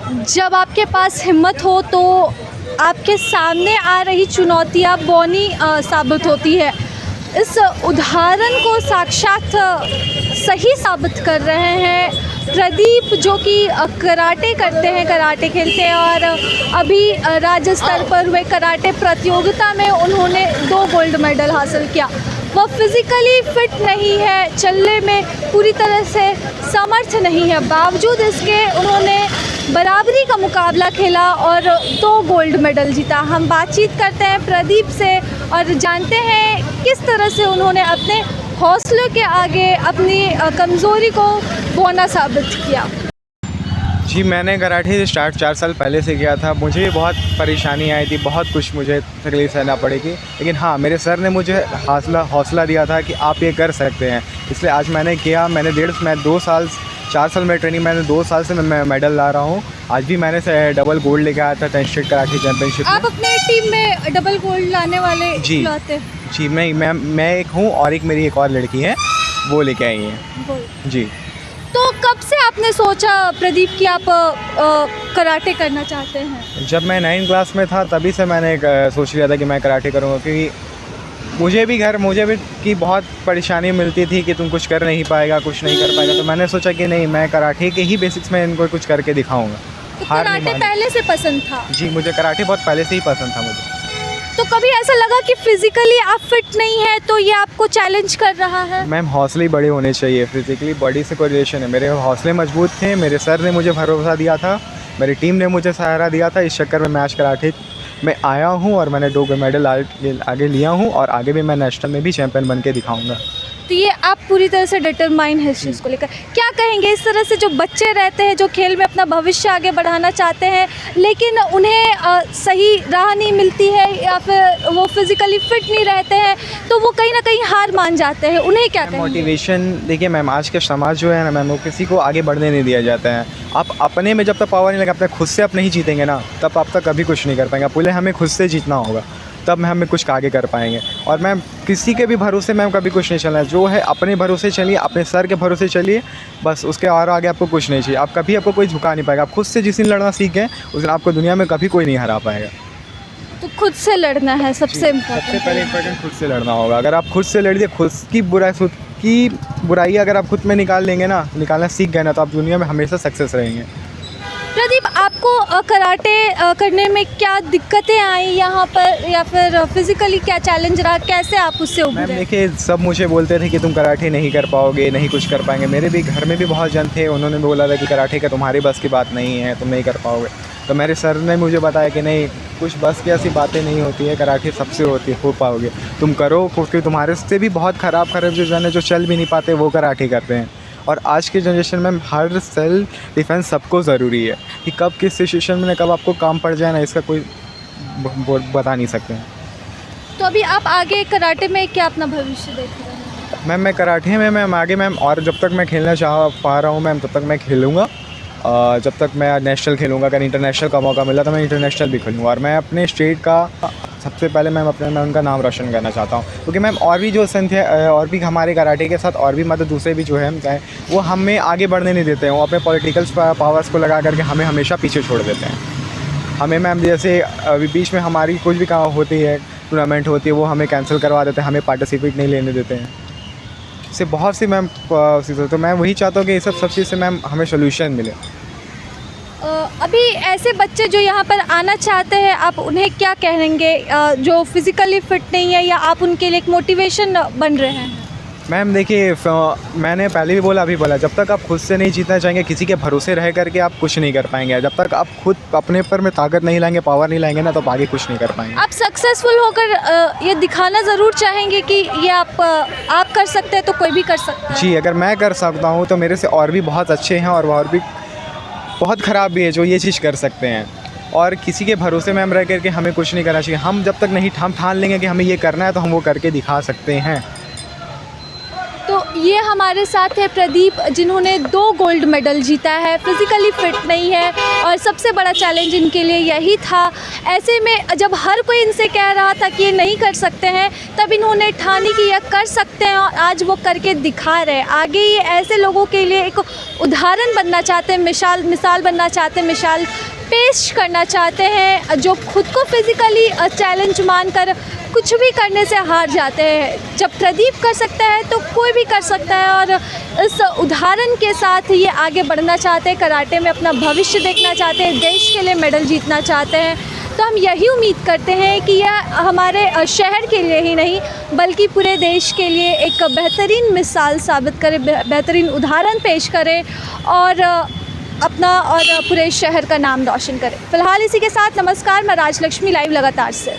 जब आपके पास हिम्मत हो तो आपके सामने आ रही चुनौतियाँ बौनी साबित होती है। इस उदाहरण को साक्षात सही साबित कर रहे हैं प्रदीप, जो कि कराटे करते हैं, कराटे खेलते हैं और अभी राज्य स्तर पर हुए कराटे प्रतियोगिता में उन्होंने 2 गोल्ड मेडल हासिल किया। वह फिज़िकली फिट नहीं है, चलने में पूरी तरह से समर्थ नहीं है, बावजूद इसके उन्होंने बराबरी का मुकाबला खेला और 2 गोल्ड मेडल जीता। हम बातचीत करते हैं प्रदीप से और जानते हैं किस तरह से उन्होंने अपने हौसलों के आगे अपनी कमज़ोरी को बौना साबित किया। जी, मैंने कराटे स्टार्ट 4 साल पहले से किया था। मुझे बहुत परेशानी आई थी, बहुत कुछ मुझे तकलीफ़ सहना पड़ेगी, लेकिन हाँ, मेरे सर ने मुझे हौसला दिया था कि आप ये कर सकते हैं। इसलिए आज मैंने किया। मैं 4 साल में ट्रेनिंग, मैंने 2 साल से मैं मेडल ला रहा हूँ। आज भी मैंने डबल गोल्ड लेके आया था 10 स्टेट कराटे चैम्पियनशिप में। आप अपने टीम में डबल गोल्ड लाने वाले जी जी, मैं एक हूँ और मेरी एक और लड़की है, वो लेके आई हैं जी। तो कब से आपने सोचा प्रदीप कि आप कराटे करना चाहते हैं? जब मैं 9th क्लास में था तभी से मैंने सोच लिया था कि मैं कराटे करूँगा, क्योंकि मुझे भी की बहुत परेशानी मिलती थी कि तुम कुछ कर नहीं पाएगा, कुछ नहीं कर पाएगा। तो मैंने सोचा कि नहीं, मैं कराटे के ही बेसिक्स में इनको कुछ करके दिखाऊंगा। तो कराटे पहले से पसंद था? जी, मुझे कराटे बहुत पहले से ही पसंद था मुझे। तो कभी ऐसा लगा कि फिजिकली आप फिट नहीं है तो ये आपको चैलेंज कर रहा है? मैम, हौसले ही बड़े होने चाहिए, फिजिकली बॉडी से कोई रिलेशन है। मेरे हौसले मजबूत थे, मेरे सर ने मुझे भरोसा दिया था, मेरी टीम ने मुझे सहारा दिया था। इस चक्कर में मैं आज कराटे में आया हूँ और मैंने 2 मेडल आगे लिया हूँ और आगे भी मैं नेशनल में भी चैम्पियन बन के दिखाऊँगा। तो ये आप पूरी तरह से डिटरमाइन है इस चीज़ को लेकर। क्या कहेंगे इस तरह से जो बच्चे रहते हैं, जो खेल में अपना भविष्य आगे बढ़ाना चाहते हैं, लेकिन उन्हें सही राह नहीं मिलती है या फिर वो फिज़िकली फिट नहीं रहते हैं, तो वो कहीं ना कहीं हार मान जाते हैं, उन्हें क्या कहेंगे? मोटिवेशन देखिए मैम, आज का समाज जो है ना मैम, वो किसी को आगे बढ़ने नहीं दिया जाता है। आप अपने में जब तक पावर नहीं लगा, अपने खुद से आप नहीं जीतेंगे ना, तब आप तक कभी कुछ नहीं कर पाएंगे। पहले हमें खुद से जीतना होगा, तब हमें कुछ आगे कर पाएंगे। और मैम, किसी के भी भरोसे मैम कभी कुछ नहीं चलना है। जो है अपने भरोसे चलिए, अपने सर के भरोसे चलिए, बस उसके और आगे आपको कुछ नहीं चाहिए। आपको कोई झुका नहीं पाएगा। आप खुद से जिस दिन लड़ना सीख गए, उस दिन आपको दुनिया में कभी कोई नहीं हरा पाएगा। तो खुद से लड़ना है सबसे पहले इम्पोर्टेंट, खुद से लड़ना होगा। अगर आप खुद से लड़िए, खुद की बुराई अगर आप खुद में निकालना सीख गए ना, तो आप दुनिया में हमेशा सक्सेस रहेंगे। प्रदीप, आपको कराटे करने में क्या दिक्कतें आई यहाँ पर, या फिर फिज़िकली क्या चैलेंज रहा, कैसे आप उससे उभरे? मैम देखिए, सब मुझे बोलते थे कि तुम कराटे नहीं कर पाओगे, नहीं कुछ कर पाएंगे। मेरे भी घर में भी बहुत जन थे, उन्होंने बोला था कि कराटे का तुम्हारी बस की बात नहीं है, तुम नहीं कर पाओगे। तो मेरे सर ने मुझे बताया कि नहीं, कुछ बस की ऐसी बातें नहीं होती है, कराटे सबसे हो पाओगे, तुम करो। क्योंकि तुम्हारे से भी बहुत ख़राब जो जन है, जो चल भी नहीं पाते, वो कराटे करते हैं। और आज की जनरेशन में हर सेल्फ डिफेंस सबको ज़रूरी है, कि कब किस सिचुएशन में कब आपको काम पड़ जाए ना, इसका कोई बता नहीं सकते हैं। तो अभी आप आगे कराटे में क्या अपना भविष्य देख रहे हैं? मैं कराटे में मैम आगे मैम, और जब तक मैं खेलना पा रहा हूँ मैम, तब तक मैं खेलूँगा। जब तक मैं नेशनल खेलूँगा, अगर इंटरनेशनल का मौका मिला तो मैं इंटरनेशनल भी खेलूँगा। और मैं अपने स्टेट का सबसे पहले मैं उनका नाम रोशन करना चाहता हूँ, क्योंकि मैम और भी जो संत है, और भी हमारे कराटे के साथ और भी मतलब दूसरे भी जो है चाहे, वो हमें आगे बढ़ने नहीं देते हैं। वो अपने पॉलिटिकल पावर्स को लगा करके हमें हमेशा पीछे छोड़ देते हैं। हमें मैम जैसे अभी बीच में हमारी कुछ भी काम होती है, टूर्नामेंट होती है, वो हमें कैंसिल करवा देते हैं, हमें पार्टिसिपेट नहीं लेने देते हैं। इससे बहुत सी मैम तो मैं वही चाहता हूँ कि ये सब चीज़ से मैम हमें सोल्यूशन मिले। अभी ऐसे बच्चे जो यहाँ पर आना चाहते हैं, आप उन्हें क्या कहेंगे जो फिज़िकली फिट नहीं है, या आप उनके लिए एक मोटिवेशन बन रहे हैं? मैम देखिए, मैंने पहले भी बोला, अभी बोला, जब तक आप खुद से नहीं जीतना चाहेंगे, किसी के भरोसे रह करके आप कुछ नहीं कर पाएंगे। जब तक आप खुद अपने पर में ताकत नहीं लाएंगे, पावर नहीं लाएंगे ना, तो आगे कुछ नहीं कर पाएंगे। आप सक्सेसफुल होकर ये दिखाना ज़रूर चाहेंगे कि ये आप कर सकते हैं तो कोई भी कर सकता है? जी, अगर मैं कर सकता हूँ तो मेरे से और भी बहुत अच्छे हैं, और भी बहुत ख़राब भी है जो ये चीज़ कर सकते हैं। और किसी के भरोसे में हम रह करके हमें कुछ नहीं करना चाहिए। हम जब तक नहीं ठान लेंगे कि हमें ये करना है, तो हम वो करके दिखा सकते हैं। तो ये हमारे साथ है प्रदीप, जिन्होंने 2 गोल्ड मेडल जीता है। फिज़िकली फिट नहीं है और सबसे बड़ा चैलेंज इनके लिए यही था। ऐसे में जब हर कोई इनसे कह रहा था कि ये नहीं कर सकते हैं, तब इन्होंने ठानी कि यह कर सकते हैं और आज वो करके दिखा रहे हैं। आगे ये ऐसे लोगों के लिए एक उदाहरण बनना चाहते हैं, मिसाल बनना चाहते हैं, मिसाल पेश करना चाहते हैं, जो खुद को फिज़िकली चैलेंज मानकर कुछ भी करने से हार जाते हैं। जब प्रदीप कर सकता है तो कोई भी कर सकता है और इस उदाहरण के साथ ये आगे बढ़ना चाहते हैं, कराटे में अपना भविष्य देखना चाहते हैं, देश के लिए मेडल जीतना चाहते हैं। तो हम यही उम्मीद करते हैं कि यह हमारे शहर के लिए ही नहीं बल्कि पूरे देश के लिए एक बेहतरीन मिसाल साबित करे, बेहतरीन उदाहरण पेश करे और अपना और पूरे शहर का नाम रोशन करे। फ़िलहाल इसी के साथ नमस्कार, मैं राजलक्ष्मी, लाइव लगातार से।